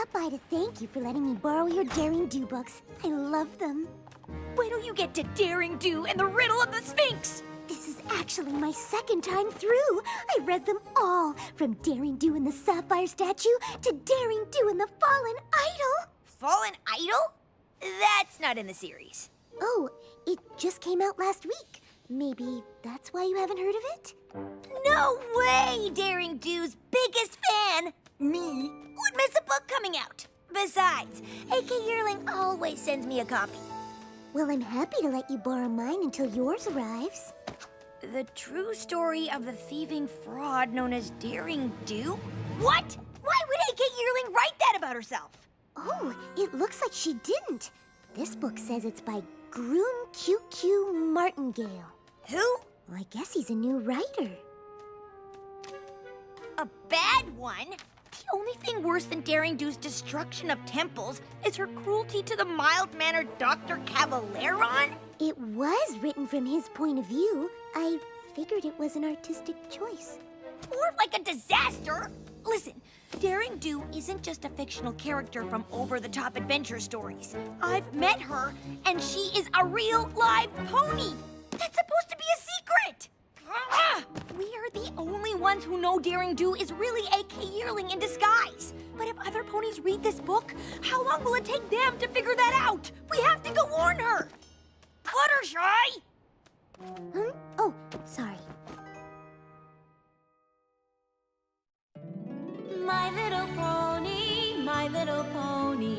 stopped by to thank you for letting me borrow your Daring Do books. I love them. Wait till you get to Daring Do and the Riddle of the Sphinx! This is actually my second time through. I read them all, from Daring Do and the Sapphire Statue to Daring Do and the Fallen Idol. Fallen Idol? That's not in the series. Oh, it just came out last week. Maybe that's why you haven't heard of it? No way! Daring Do's biggest fan, me, would miss a book coming out. Besides, AK Yearling always sends me a copy. Well, I'm happy to let you borrow mine until yours arrives. The true story of the thieving fraud known as Daring Do? What? Why would AK Yearling write that about herself? Oh, it looks like she didn't. This book says it's by Groom QQ Martingale. Who? Well, I guess he's a new writer. A bad one? The only thing worse than Daring Do's destruction of temples is her cruelty to the mild-mannered Dr. Cavalleron? It was written from his point of view. I figured it was an artistic choice. Or like a disaster? Listen, Daring Do isn't just a fictional character from over-the-top adventure stories. I've met her, and she is a real live pony. That's supposed to be a secret. We are the only ones who know Daring Do is really AK Yearling in disguise. But if other ponies read this book, how long will it take them to figure that out? We have to go warn her. Fluttershy! Oh, sorry. My little pony, my little pony.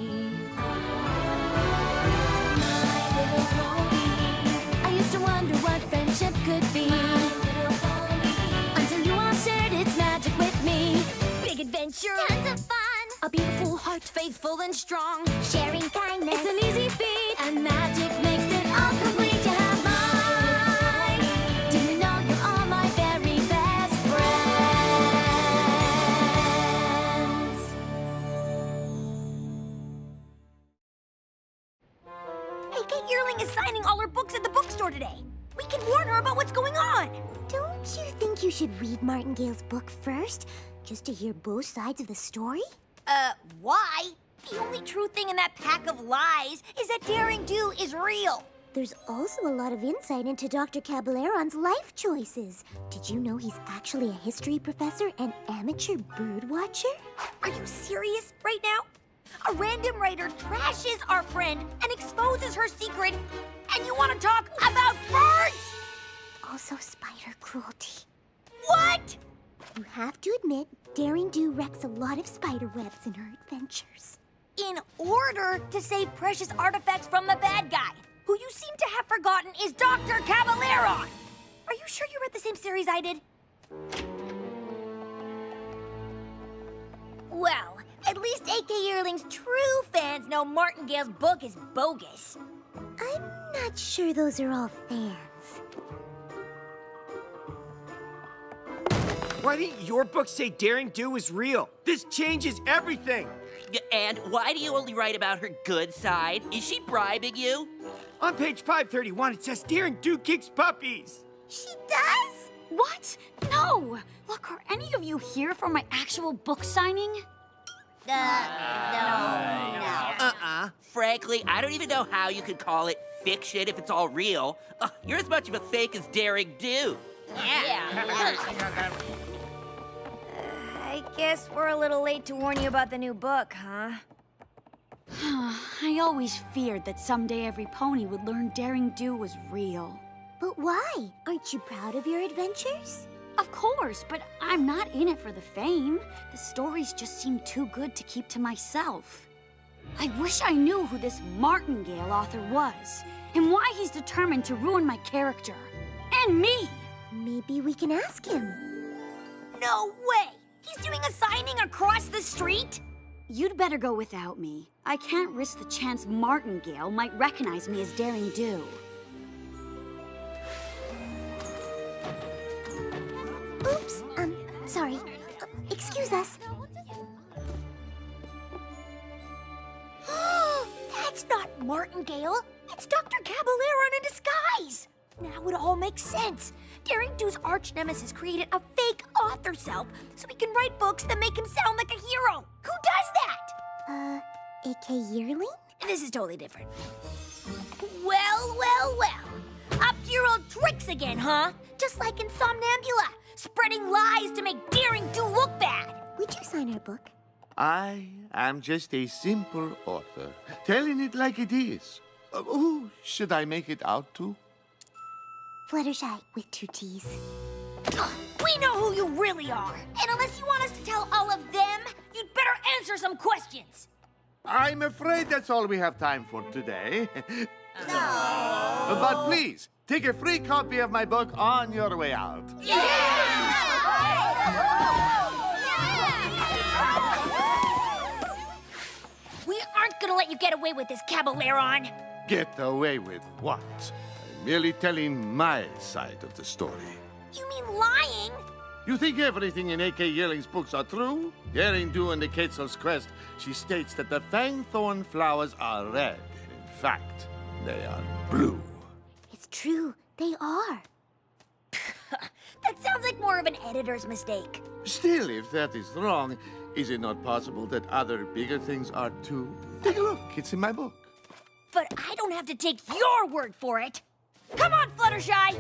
My little pony. I used to wonder what friendship could be. My little pony. Until you all shared its magic with me. Big adventure. Tons of fun. A beautiful heart, faithful and strong. Sharing kindness. It's an easy feat, and magic makes it all complete. You have mine. Do you know you're all my very best friends? AK Yearling is signing all her books at the bookstore today. We can warn her about what's going on. Don't you think you should read Martingale's book first, just to hear both sides of the story? Why? The only true thing in that pack of lies is that Daring Do is real. There's also a lot of insight into Dr. Caballeron's life choices. Did you know he's actually a history professor and amateur bird watcher? Are you serious right now? A random writer trashes our friend and exposes her secret, and you want to talk about birds? Also spider cruelty. What? You have to admit, Daring Do wrecks a lot of spider webs in her adventures. In order to save precious artifacts from the bad guy, who you seem to have forgotten is Dr. Cavalleron. Are you sure you read the same series I did? Well, at least AK Yearling's true fans know Martingale's book is bogus. I'm not sure those are all fans. Why didn't your book say Daring Do is real? This changes everything. And why do you only write about her good side? Is she bribing you? On page 531, it says Daring Do kicks puppies. She does? What? No! Look, are any of you here for my actual book signing? No. Frankly, I don't even know how you could call it fiction if it's all real. You're as much of a fake as Daring Do. I guess we're a little late to warn you about the new book, huh? I always feared that someday every pony would learn Daring Do was real. But why? Aren't you proud of your adventures? Of course, but I'm not in it for the fame. The stories just seem too good to keep to myself. I wish I knew who this Martingale author was, and why he's determined to ruin my character. And me! Maybe we can ask him. No way! He's doing a signing across the street? You'd better go without me. I can't risk the chance Martingale might recognize me as Daring Do. Oops, sorry. Excuse us. That's not Martingale. It's Dr. Caballeron in disguise. Now it all makes sense. Daring Do's arch nemesis created a fake author self so he can write books that make him sound like a hero. Who does that? AK Yearling? This is totally different. Well, well, well. Up to your old tricks again, huh? Just like in Somnambula, spreading lies to make Daring Do look bad. Would you sign our book? I am just a simple author, telling it like it is. Who should I make it out to? Fluttershy with 2 T's. We know who you really are. And unless you want us to tell all of them, you'd better answer some questions. I'm afraid that's all we have time for today. But please, take a free copy of my book on your way out. We aren't gonna let you get away with this, Caballeron. Get away with what? I'm merely telling my side of the story. You mean lying? You think everything in A.K. Yearling's books are true? Daring Do and the Quetzal's Crest, she states that the fangthorn flowers are red. In fact, they are blue. It's true. They are. That sounds like more of an editor's mistake. Still, if that is wrong, is it not possible that other bigger things are too? Take a look, it's in my book. But I don't have to take your word for it. Come on, Fluttershy!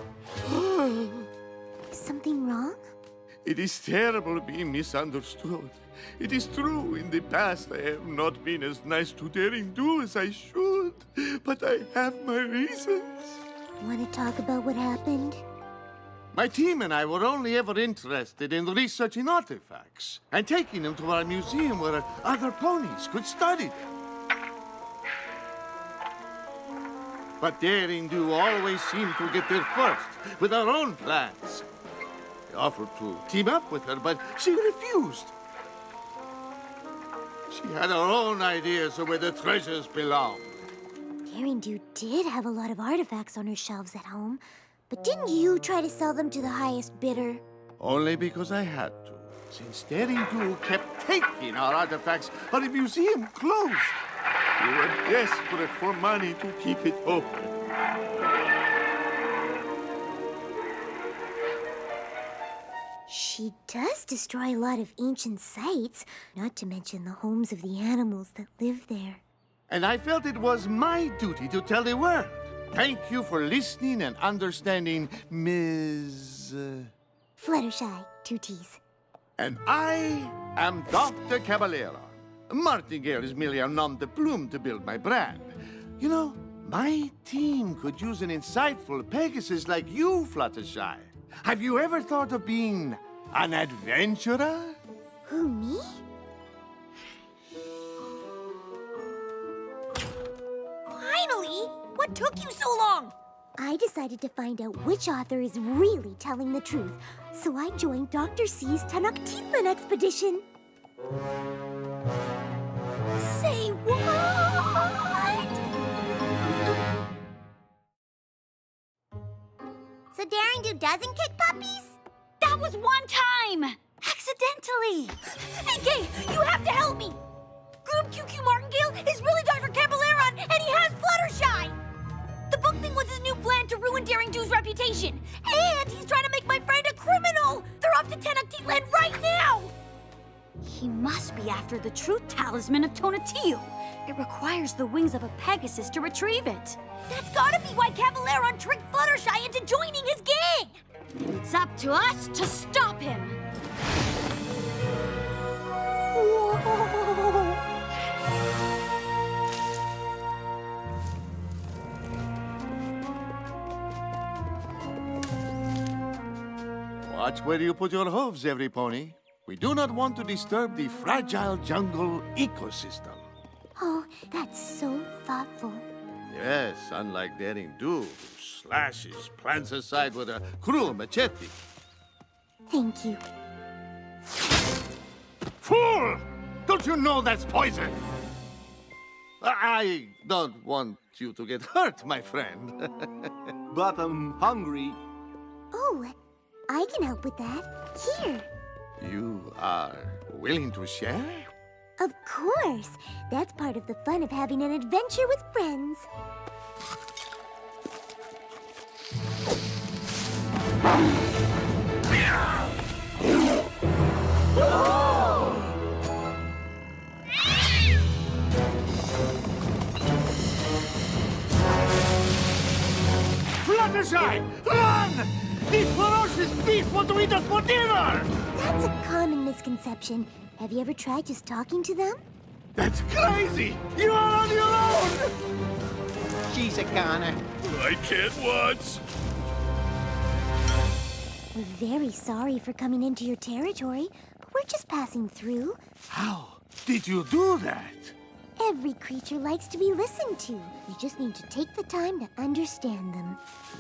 Is something wrong? It is terrible being misunderstood. It is true, in the past I have not been as nice to Daring Do as I should. But I have my reasons. Want to talk about what happened? My team and I were only ever interested in researching artifacts and taking them to our museum where other ponies could study them. But Daring Do always seemed to get there first with her own plans. I offered to team up with her, but she refused. She had her own ideas of where the treasures belong. Daring Do did have a lot of artifacts on her shelves at home, but didn't you try to sell them to the highest bidder? Only because I had to. Since Daring Do kept taking our artifacts, our museum closed. We were desperate for money to keep it open. She does destroy a lot of ancient sites, not to mention the homes of the animals that live there. And I felt it was my duty to tell the world. Thank you for listening and understanding, Ms. Fluttershy, 2 T's. And I am Dr. Caballero. Martingale is merely a nom de plume to build my brand. You know, my team could use an insightful Pegasus like you, Fluttershy. Have you ever thought of being an adventurer? Who, me? Finally! What took you so long? I decided to find out which author is really telling the truth, so I joined Dr. C's Tenochtitlan expedition. Say what? So Daring Do doesn't kick puppies? That was one time! Accidentally! Hey, Kay, you have to help me! Group QQ Martingale is really Dr. Caballeron, and he has Fluttershy! The book thing was his new plan to ruin Daring Do's reputation. And he's trying to make my friend a criminal! They're off to Tenochtitlan right now! He must be after the truth talisman of Tonatiuh. It requires the wings of a Pegasus to retrieve it. That's gotta be why Caballeron tricked Fluttershy into joining his gang! And it's up to us to stop him. Watch where you put your hooves, every pony. We do not want to disturb the fragile jungle ecosystem. Oh, that's so thoughtful. Yes, unlike Daring Do, who slashes plants aside with a cruel machete. Thank you. Fool! Don't you know that's poison? I don't want you to get hurt, my friend. But I'm hungry. Oh, I can help with that. Here. You are willing to share? Of course. That's part of the fun of having an adventure with friends. Fluttershy! Run! These ferocious beasts want to eat us for dinner! That's a common misconception. Have you ever tried just talking to them? That's crazy! You are on your own! She's a goner. I can't watch. We're very sorry for coming into your territory, but we're just passing through. How did you do that? Every creature likes to be listened to. You just need to take the time to understand them.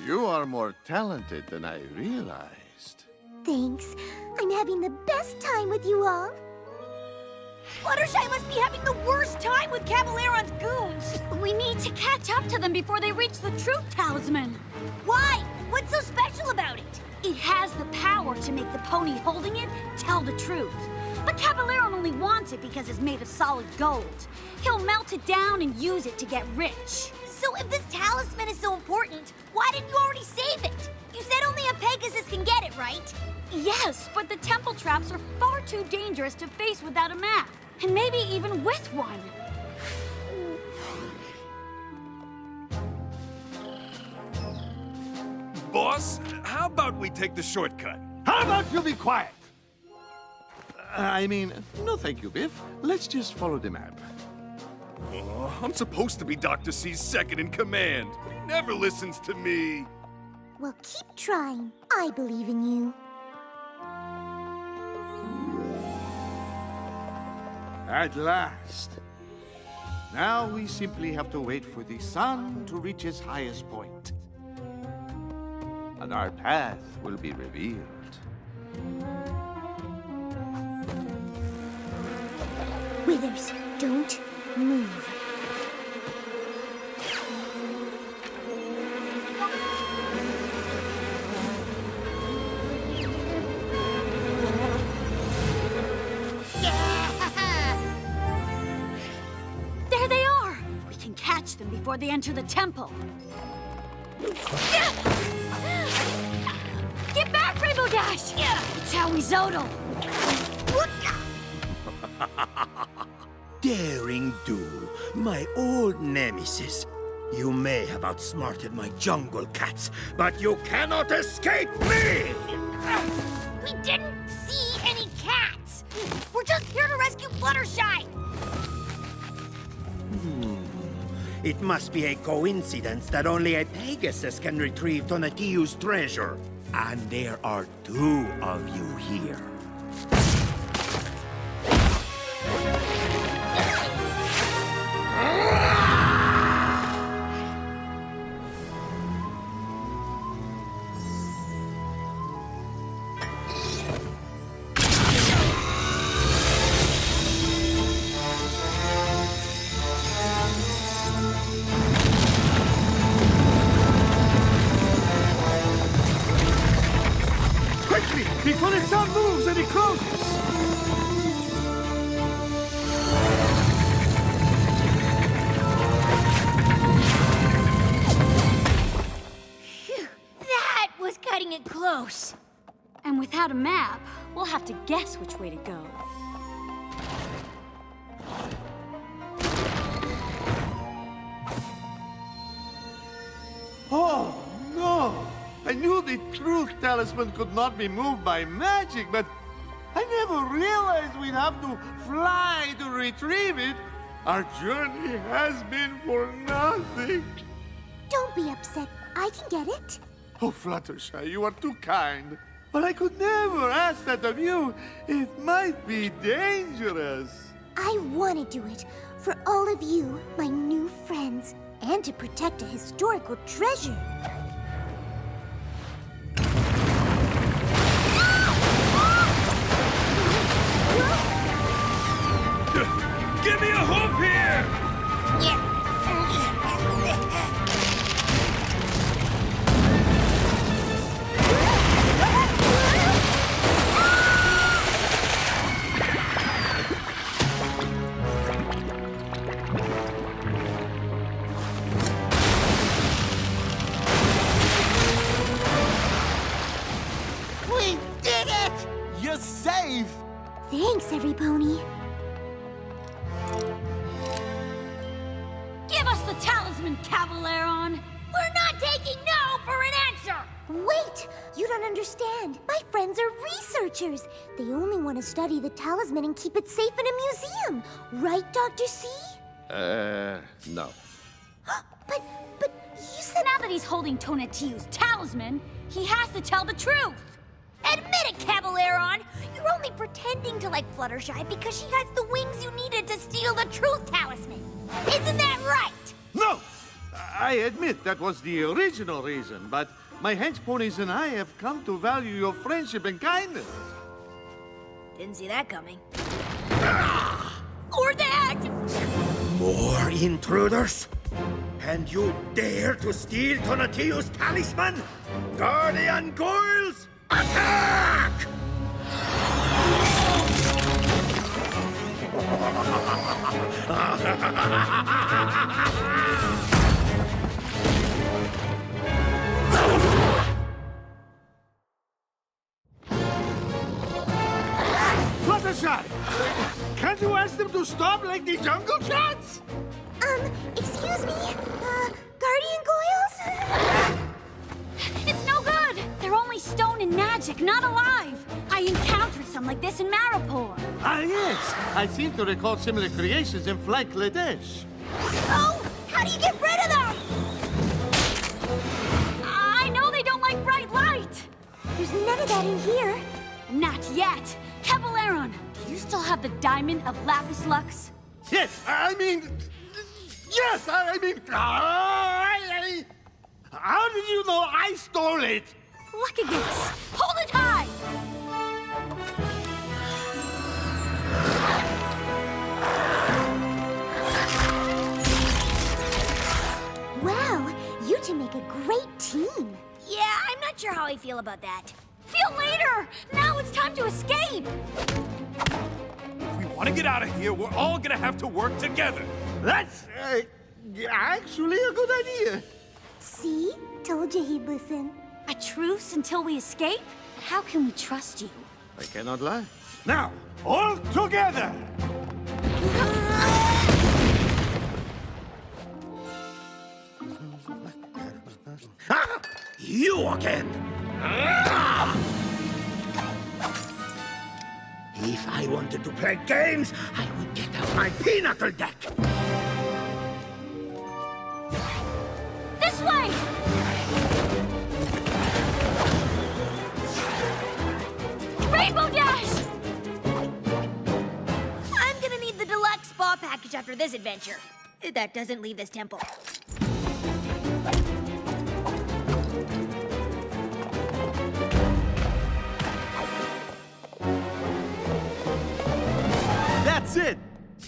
You are more talented than I realized. Thanks. I'm having the best time with you all. Fluttershy must be having the worst time with Caballeron's goons. We need to catch up to them before they reach the truth talisman. Why? What's so special about it? It has the power to make the pony holding it tell the truth. But Caballeron only wants it because it's made of solid gold. He'll melt it down and use it to get rich. So if this talisman is so important, why didn't you already save it? You said only a Pegasus can get it, right? Yes, but the temple traps are far too dangerous to face without a map. And maybe even with one. Boss, how about we take the shortcut? How about you be quiet? I mean, no thank you, Biff. Let's just follow the map. Oh, I'm supposed to be Dr. C's second in command, but he never listens to me. Well, keep trying. I believe in you. At last. Now we simply have to wait for the sun to reach its highest point. And our path will be revealed. Withers, don't move. There they are! We can catch them before they enter the temple. Get back, Rainbow Dash! It's how we Zodal. Daring Do, my old nemesis. You may have outsmarted my jungle cats, but you cannot escape me! We didn't see any cats. We're just here to rescue Fluttershy. It must be a coincidence that only a Pegasus can retrieve Tonatiuh's treasure. And there are two of you here. Quickly, before the sun moves and it closes! Phew, that was cutting it close. And without a map, we'll have to guess which way to go. Oh, no! I knew the truth talisman could not be moved by magic, but I never realized we'd have to fly to retrieve it. Our journey has been for nothing. Don't be upset. I can get it. Oh, Fluttershy, you are too kind. But I could never ask that of you. It might be dangerous. I want to do it for all of you, my new friends, and to protect a historical treasure. Give me a hoof here! We did it! You're safe! Thanks, every pony. Give us the talisman, Caballeron! We're not taking no for an understand. My friends are researchers. They only want to study the talisman and keep it safe in a museum. Right, Dr. C? No. But you said... Now that he's holding Tonatiuh's talisman, he has to tell the truth. Admit it, Caballeron! You're only pretending to like Fluttershy because she has the wings you needed to steal the truth talisman. Isn't that right? No! I admit that was the original reason, but my hench ponies and I have come to value your friendship and kindness. Didn't see that coming. Or that! More intruders? And you dare to steal Tonatiuh's talisman? Guardian Goyles, attack! Fluttershy! Can't you ask them to stop like the jungle cats? Excuse me? Guardian Goyles? It's no good. They're only stone and magic, not alive. I encountered some like this in Maripor. Ah, yes. I seem to recall similar creations in Flank Ladesh. Oh! How do you get rid of them? I know they don't like bright light. There's none of that in here. Not yet. Caballeron, do you still have the diamond of Lapis Lux? Yes, I mean... Yes, I mean... How did you know I stole it? Look at this. Hold it high. Wow, you two make a great team. Yeah, I'm not sure how I feel about that. Feel later. Now it's time to escape. If we want to get out of here, we're all gonna have to work together. That's actually a good idea. See? Told you he'd listen. A truce until we escape? How can we trust you? I cannot lie. Now, all together! Ah! You again! If I wanted to play games, I would get out my pinnacle deck. This way! Rainbow Dash! I'm gonna need the deluxe spa package after this adventure. That doesn't leave this temple. That's it!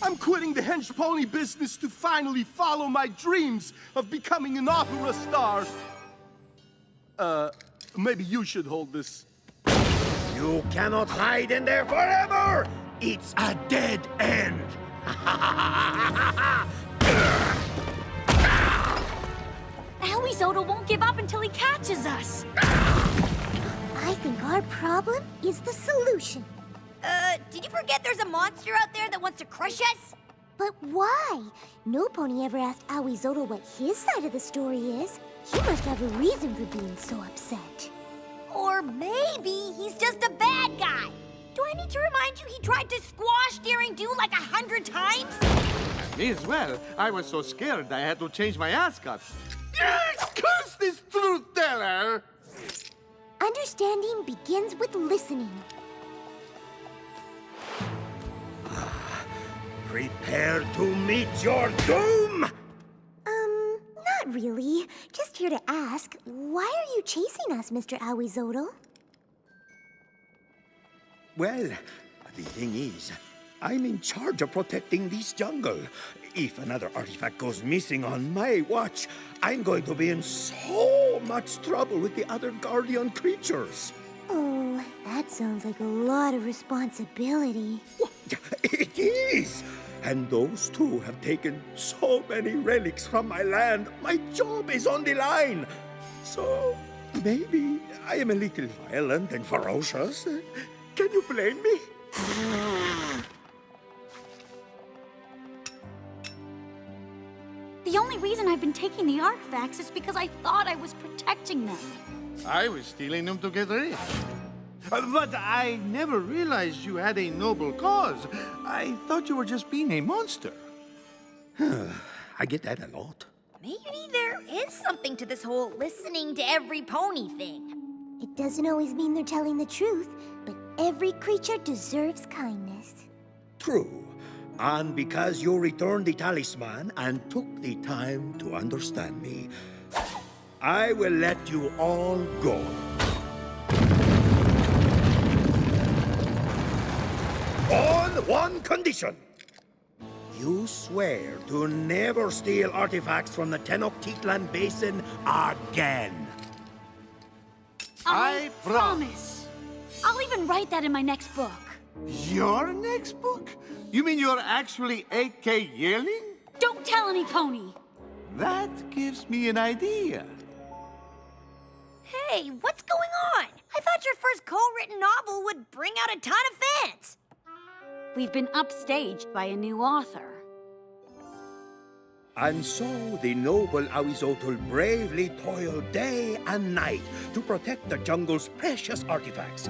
I'm quitting the hench pony business to finally follow my dreams of becoming an opera star. Maybe you should hold this. You cannot hide in there forever! It's a dead end! Aoizotl won't give up until he catches us. I think our problem is the solution. Did you forget there's a monster out there that wants to crush us? But why? No pony ever asked Aoizotl what his side of the story is. He must have a reason for being so upset. Or maybe he's just a bad guy. Do I need to remind you he tried to squash Daring Do like 100 times? Me as well. I was so scared I had to change my ascot. Yes! Curse this truth teller! Understanding begins with listening. Prepare to meet your doom! Not really. Just here to ask, why are you chasing us, Mr. Aoizotl? Well, the thing is, I'm in charge of protecting this jungle. If another artifact goes missing on my watch, I'm going to be in so much trouble with the other guardian creatures. Oh, that sounds like a lot of responsibility. It is! And those two have taken so many relics from my land. My job is on the line. So, maybe I am a little violent and ferocious. Can you blame me? The only reason I've been taking the artifacts is because I thought I was protecting them. I was stealing them to get rich. But I never realized you had a noble cause. I thought you were just being a monster. I get that a lot. Maybe there is something to this whole listening to every pony thing. It doesn't always mean they're telling the truth, but every creature deserves kindness. True. And because you returned the talisman and took the time to understand me, I will let you all go. On one condition. You swear to never steal artifacts from the Tenochtitlan Basin again. I promise. I'll even write that in my next book. Your next book? You mean you're actually A.K. Yearling? Don't tell any pony. That gives me an idea. Hey, what's going on? I thought your first co-written novel would bring out a ton of fans. We've been upstaged by a new author. And so the noble Awizotl bravely toiled day and night to protect the jungle's precious artifacts.